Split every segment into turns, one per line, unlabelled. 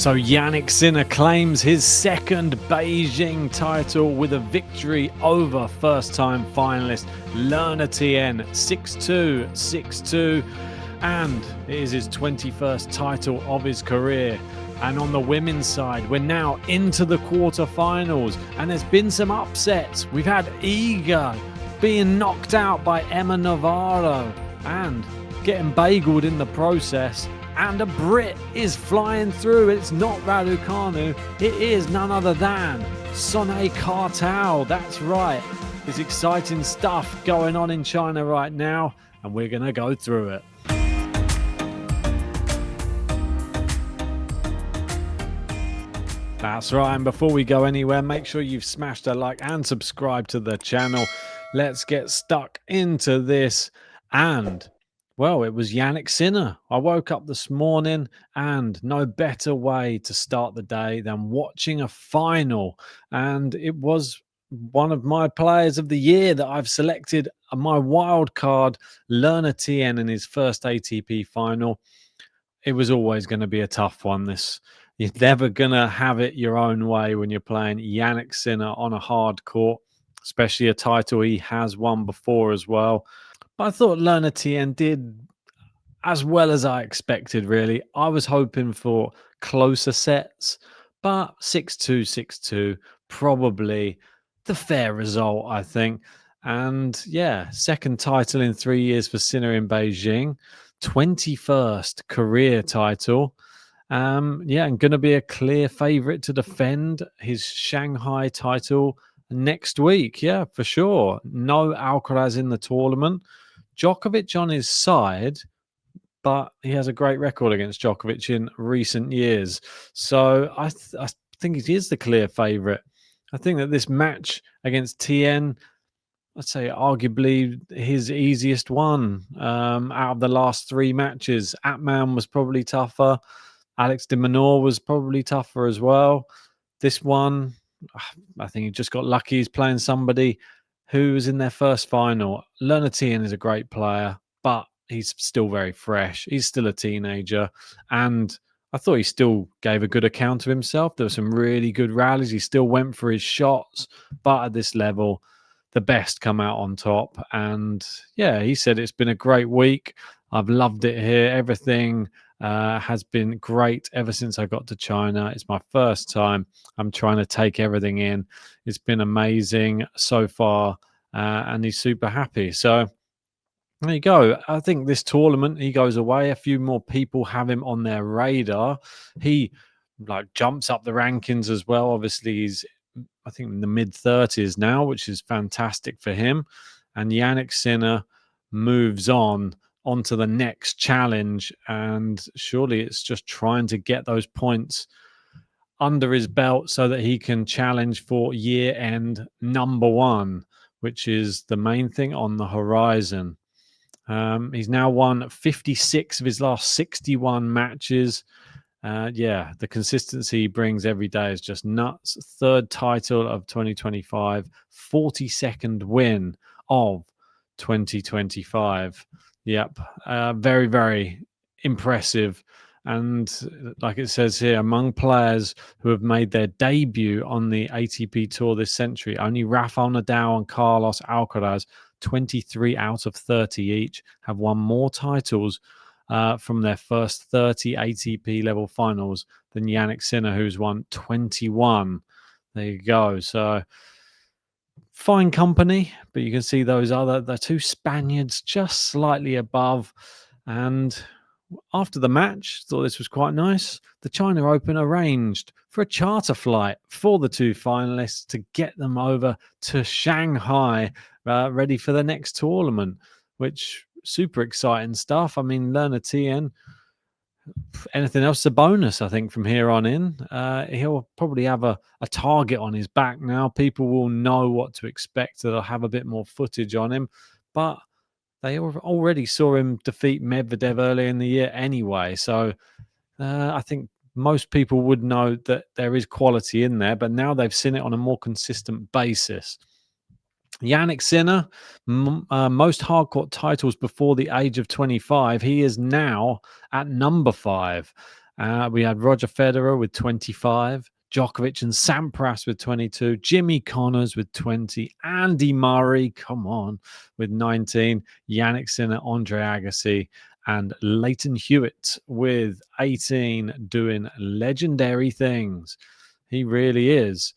So Jannik Sinner claims his second Beijing title with a victory over first-time finalist Learner Tien 6-2, 6-2, and it is his 21st title of his career. And on the women's side, we're now into the quarterfinals, and there's been some upsets. We've had Iga being knocked out by Emma Navarro and getting bageled in the process. And a Brit is flying through. It's not Raducanu. It is none other than Sonay Kartal. That's right. There's exciting stuff going on in China right now, and we're going to go through it. That's right. And before we go anywhere, make sure you've smashed a like and subscribe to the channel. Let's get stuck into this. And well, it was Jannik Sinner. I woke up this morning and no better way to start the day than watching a final. And it was one of my players of the year that I've selected, my wild card, Learner Tien, in his first ATP final. It was always going to be a tough one. You're never going to have it your own way when you're playing Jannik Sinner on a hard court, especially a title he has won before as well. But I thought Learner Tien did as well as I expected, really. I was hoping for closer sets, but 6-2, 6-2, probably the fair result, I think. And yeah, second title in 3 years for Sinner in Beijing, 21st career title. And going to be a clear favourite to defend his Shanghai title next week. Yeah, for sure. No Alcaraz in the tournament. Djokovic on his side, but he has a great record against Djokovic in recent years. So I think he is the clear favourite. I think that this match against Tien, I'd say arguably his easiest one out of the last three matches. Atman was probably tougher. Alex de Minaur was probably tougher as well. This one, I think he just got lucky. He's playing somebody who was in their first final. Learner Tien is a great player, but he's still very fresh. He's still a teenager. And I thought he still gave a good account of himself. There were some really good rallies. He still went for his shots. But at this level, the best come out on top. And yeah, he said it's been a great week. I've loved it here. Everything has been great ever since I got to China. It's my first time. I'm trying to take everything in. It's been amazing so far, and he's super happy. So there you go. I think this tournament, he goes away. A few more people have him on their radar. He jumps up the rankings as well. Obviously, he's, I think, in the mid-30s now, which is fantastic for him. And Jannik Sinner moves on onto the next challenge, and surely it's just trying to get those points under his belt so that he can challenge for year-end number one, which is the main thing on the horizon. He's now won 56 of his last 61 matches. The consistency he brings every day is just nuts. Third title of 2025, 42nd win of 2025. Yep. Very, very impressive. And like it says here, among players who have made their debut on the ATP Tour this century, only Rafael Nadal and Carlos Alcaraz, 23 out of 30 each, have won more titles from their first 30 ATP level finals than Jannik Sinner, who's won 21. There you go. So fine company, but you can see the two Spaniards just slightly above. And after the match, thought this was quite nice. The China Open arranged for a charter flight for the two finalists to get them over to Shanghai, ready for the next tournament, which super exciting stuff. I mean, Learner Tien, anything else is a bonus, I think, from here on in. He'll probably have a target on his back now. People will know what to expect. They'll have a bit more footage on him. But they already saw him defeat Medvedev earlier in the year anyway. So I think most people would know that there is quality in there. But now they've seen it on a more consistent basis. Jannik Sinner, most hardcourt titles before the age of 25. He is now at number 5. We had Roger Federer with 25, Djokovic and Sampras with 22, Jimmy Connors with 20, Andy Murray, come on, with 19, Jannik Sinner, Andre Agassi, and Leighton Hewitt with 18, doing legendary things. He really is.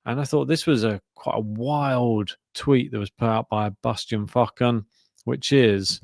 And I thought this was quite a wild tweet that was put out by Bastian Fokken, which is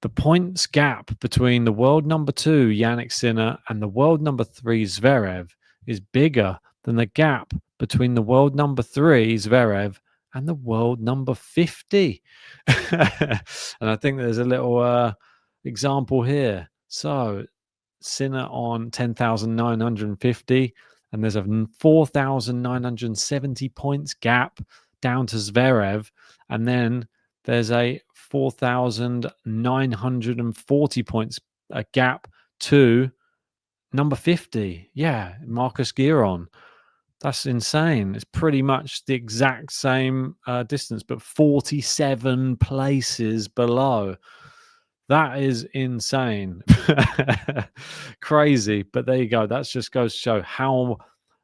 the points gap between the world number 2, Jannik Sinner, and the world number 3, Zverev, is bigger than the gap between the world number 3, Zverev, and the world number 50. And I think there's a little example here. So Sinner on 10,950, and there's a 4,970 points gap down to Zverev, and then there's a 4,940 points gap to number 50. Yeah, Marcus Giron. That's insane. It's pretty much the exact same distance, but 47 places below. That is insane. Crazy. But there you go. That just goes to show how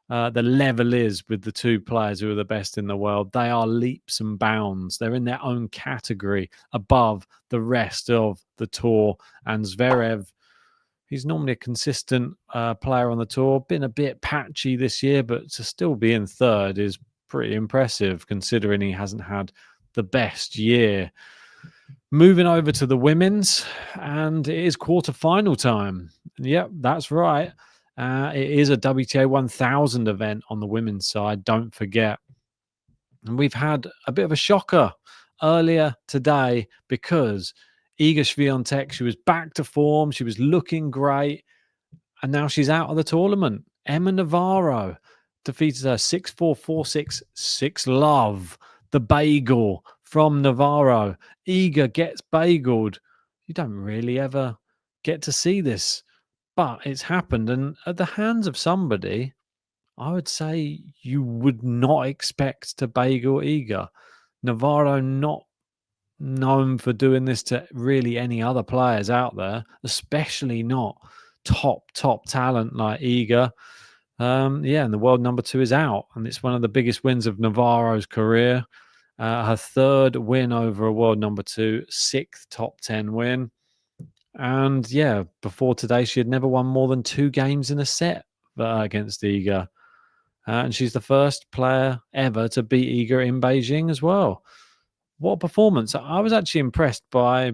the level is with the two players who are the best in the world. They are leaps and bounds. They're in their own category above the rest of the tour. And Zverev, he's normally a consistent player on the tour. Been a bit patchy this year, but to still be in third is pretty impressive considering he hasn't had the best year. Moving over to the women's, and it is quarterfinal time. Yep, that's right. It is a WTA 1000 event on the women's side, don't forget. And we've had a bit of a shocker earlier today because Iga Swiatek, she was back to form, she was looking great, and now she's out of the tournament. Emma Navarro defeated her 6-4, 4-6, 6-love. The bagel from Navarro. Iga gets bageled. You don't really ever get to see this, but it's happened. And at the hands of somebody, I would say you would not expect to bagel Iga. Navarro not known for doing this to really any other players out there, especially not top talent like Iga. And the world number 2 is out, and it's one of the biggest wins of Navarro's career. Her third win over a world number 2, 6th top 10 win. And yeah, before today, she had never won more than 2 games in a set against Iga. And she's the first player ever to beat Iga in Beijing as well. What a performance. I was actually impressed by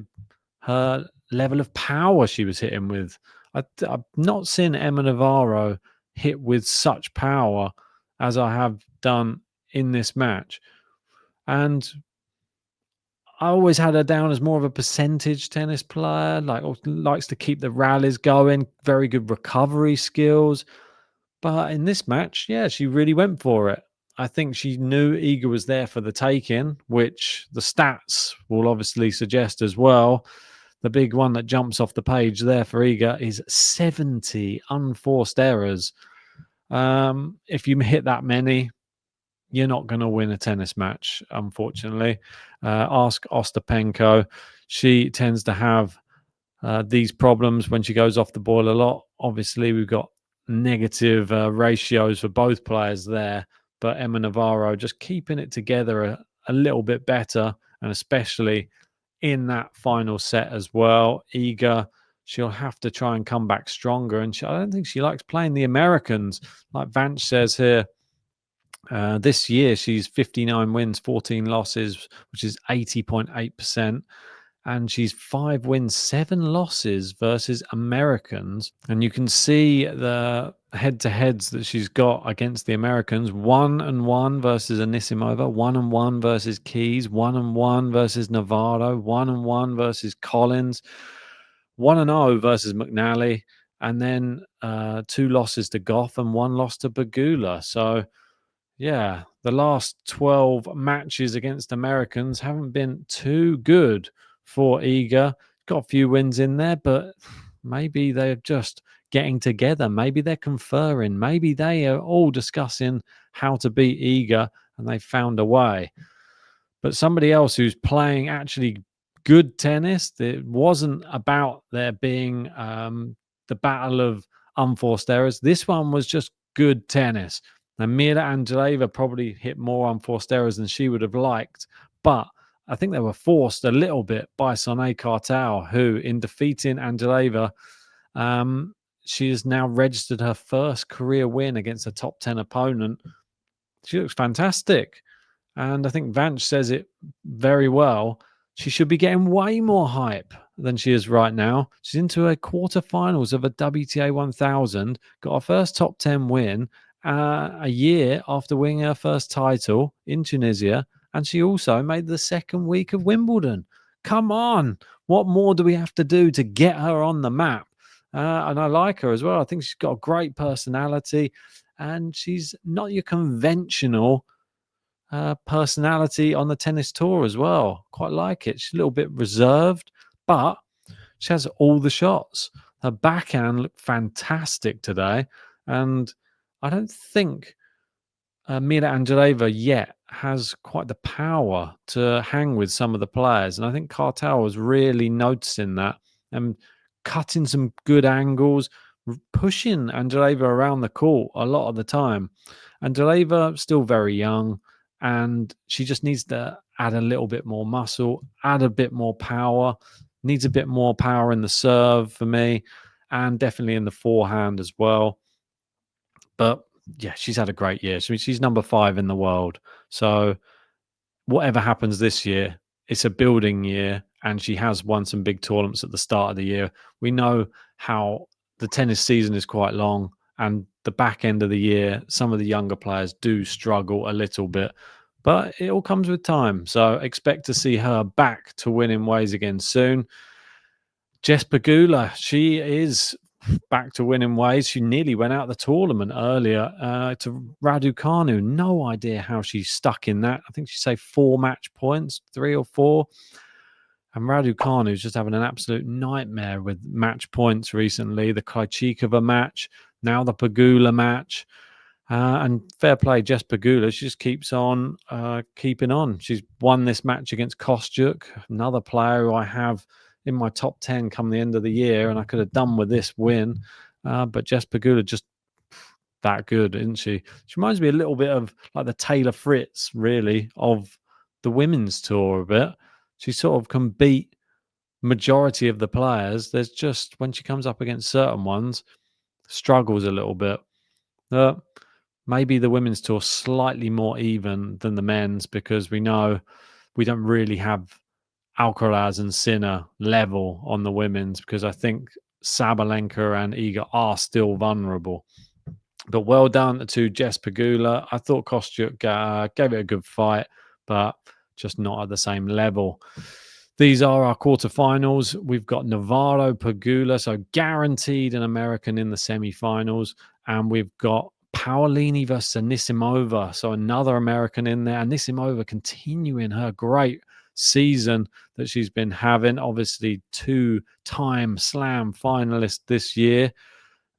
her level of power she was hitting with. I've not seen Emma Navarro hit with such power as I have done in this match. And I always had her down as more of a percentage tennis player, likes to keep the rallies going, very good recovery skills. But in this match, yeah, she really went for it. I think she knew Iga was there for the taking, which the stats will obviously suggest as well. The big one that jumps off the page there for Iga is 70 unforced errors. If you hit that many, you're not going to win a tennis match, unfortunately. Ask Ostapenko. She tends to have these problems when she goes off the ball a lot. Obviously, we've got negative ratios for both players there, but Emma Navarro just keeping it together a little bit better, and especially in that final set as well. Iga, she'll have to try and come back stronger, and I don't think she likes playing the Americans. Like Vance says here, this year she's 59 wins, 14 losses, which is 80.8%. And she's 5 wins, 7 losses versus Americans. And you can see the head-to-heads that she's got against the Americans. 1-1 versus Anisimova, 1-1 versus Keys, 1-1 versus Navarro, 1-1 versus Collins, 1-0 versus McNally, and then 2 losses to Gauff and 1 loss to Pegula. So, yeah, the last 12 matches against Americans haven't been too good for Iga. Got a few wins in there, but maybe they're just getting together. Maybe they're conferring. Maybe they are all discussing how to beat Iga, and they found a way. But somebody else who's playing actually good tennis, it wasn't about there being the battle of unforced errors. This one was just good tennis. Now, Mira Andreeva probably hit more unforced errors than she would have liked, but I think they were forced a little bit by Sonay Kartal, who, in defeating Andreeva, she has now registered her first career win against a top 10 opponent. She looks fantastic. And I think Vance says it very well. She should be getting way more hype than she is right now. She's into a quarterfinals of a WTA 1000, got her first top 10 win a year after winning her first title in Tunisia. And she also made the second week of Wimbledon. Come on. What more do we have to do to get her on the map? And I like her as well. I think she's got a great personality. And she's not your conventional personality on the tennis tour as well. Quite like it. She's a little bit reserved, but she has all the shots. Her backhand looked fantastic today. And I don't think Mira Andreeva yet has quite the power to hang with some of the players. And I think Kartal was really noticing that and cutting some good angles, pushing Andreeva around the court a lot of the time. Andreeva still very young, and she just needs to add a little bit more muscle, add a bit more power, needs a bit more power in the serve for me, and definitely in the forehand as well. But yeah, she's had a great year. So she's number 5 in the world. So whatever happens this year, it's a building year, and she has won some big tournaments at the start of the year. We know how the tennis season is quite long, and the back end of the year, some of the younger players do struggle a little bit, but it all comes with time. So expect to see her back to winning ways again soon. Jess Pegula, she is back to winning ways. She nearly went out of the tournament earlier to Raducanu. No idea how she's stuck in that. I think she say 4 match points, 3 or 4. And Raducanu's just having an absolute nightmare with match points recently. The Krejcikova match, now the Pegula match. And fair play, Jess Pegula. She just keeps on keeping on. She's won this match against Kostyuk, another player who I have in my top 10 come the end of the year, and I could have done with this win. But Jess Pegula just that good, isn't she? She reminds me a little bit of like the Taylor Fritz, really, of the women's tour a bit. She sort of can beat majority of the players. There's just, when she comes up against certain ones, struggles a little bit. Maybe the women's tour slightly more even than the men's, because we know we don't really have Alcaraz and Sinner level on the women's, because I think Sabalenka and Iga are still vulnerable. But well done to Jess Pegula. I thought Kostyuk gave it a good fight, but just not at the same level. These are our quarterfinals. We've got Navarro, Pegula, so guaranteed an American in the semifinals. And we've got Paolini versus Anisimova, so another American in there. Anisimova continuing her great season that she's been having. Obviously, 2-time Slam finalist this year,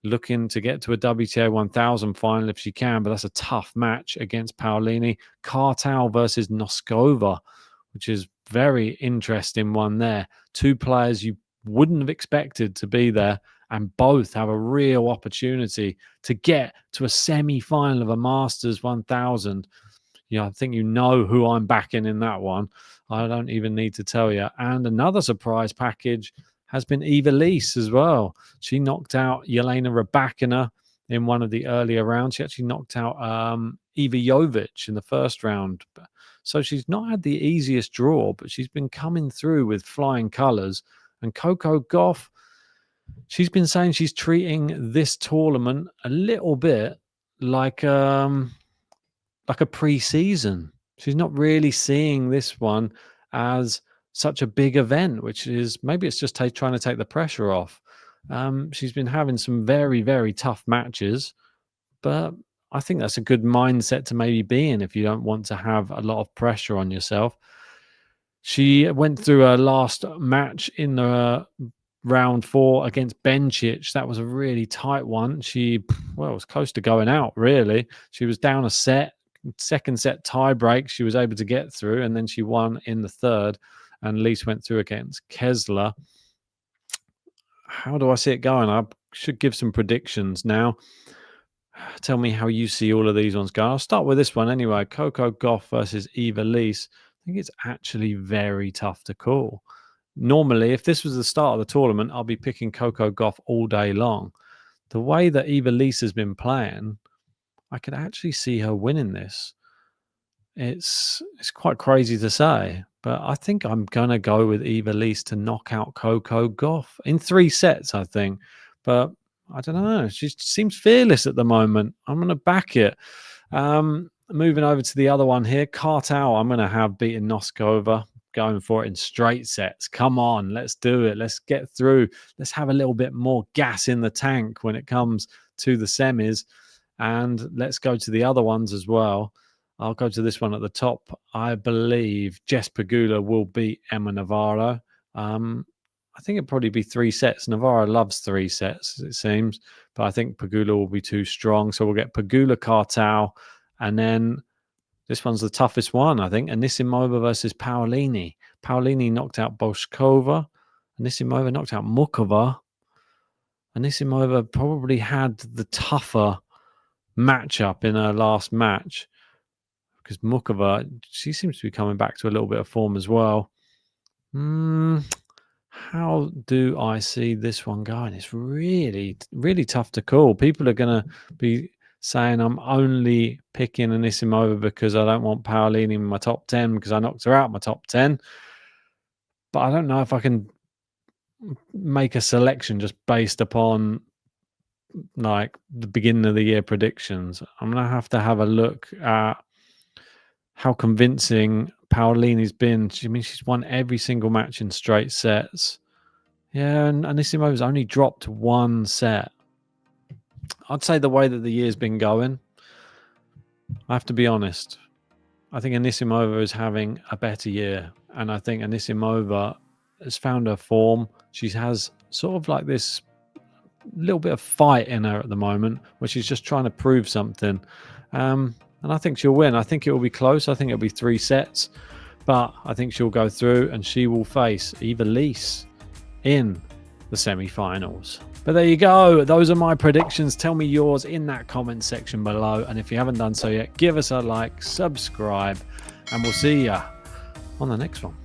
looking to get to a WTA 1000 final if she can, but that's a tough match against Paolini. Kartal versus Noskova, which is very interesting one there. 2 players you wouldn't have expected to be there, and both have a real opportunity to get to a semi-final of a Masters 1000. I think you know who I'm backing in that one. I don't even need to tell you. And another surprise package has been Eva Lees as well. She knocked out Jelena Rybakina in one of the earlier rounds. She actually knocked out Iva Jovic in the first round. So she's not had the easiest draw, but she's been coming through with flying colours. And Coco Gauff, she's been saying she's treating this tournament a little bit like a pre-season. She's not really seeing this one as such a big event, which is, maybe it's just trying to take the pressure off. She's been having some very, very tough matches, but I think that's a good mindset to maybe be in if you don't want to have a lot of pressure on yourself. She went through her last match in the round 4 against Bencic. That was a really tight one. She, was close to going out, really. She was down a set, second set tie break. She was able to get through, and then she won in the third, and Lees went through against Kessler. How do I see it going? should give some predictions now. Tell me how you see all of these ones go. I'll start with this one anyway. Coco Gauff versus Iga Swiatek. I think it's actually very tough to call. Normally, if this was the start of the tournament, I'll be picking Coco Gauff all day long. The way that Iga Swiatek has been playing, I could actually see her winning this. It's quite crazy to say, but I think I'm going to go with Iga Swiatek to knock out Coco Gauff in 3 sets, I think. But I don't know. She seems fearless at the moment. I'm going to back it. Moving over to the other one here, Kartal, I'm going to have beaten Noskova, going for it in straight sets. Come on, let's do it. Let's get through. Let's have a little bit more gas in the tank when it comes to the semis. And let's go to the other ones as well. I'll go to this one at the top. I believe Jess Pegula will beat Emma Navarro. I think it'll probably be 3 sets. Navarro loves 3 sets, it seems. But I think Pegula will be too strong. So we'll get Pegula Kartal. And then this one's the toughest one, I think. Anisimova versus Paolini. Paolini knocked out Boskova. Anisimova knocked out Mukova. Anisimova probably had the tougher matchup in her last match, because Mukova, she seems to be coming back to a little bit of form as well. How do I see this one going? It's really, really tough to call. People are going to be saying I'm only picking Anisimova because I don't want Paolini in my top 10 because I knocked her out in my top 10. But I don't know if I can make a selection just based upon like the beginning of the year predictions. I'm going to have a look at how convincing Paolini's been. She's won every single match in straight sets. Yeah, and Anisimova's only dropped 1 set. I'd say the way that the year's been going, I have to be honest, I think Anisimova is having a better year. And I think Anisimova has found her form. She has sort of like this little bit of fight in her at the moment, where she's just trying to prove something. And I think she'll win. I think it will be close. I think it'll be 3 sets. But I think she'll go through and she will face Iga Swiatek in the semi-finals. But there you go. Those are my predictions. Tell me yours in that comment section below. And if you haven't done so yet, give us a like, subscribe, and we'll see ya on the next one.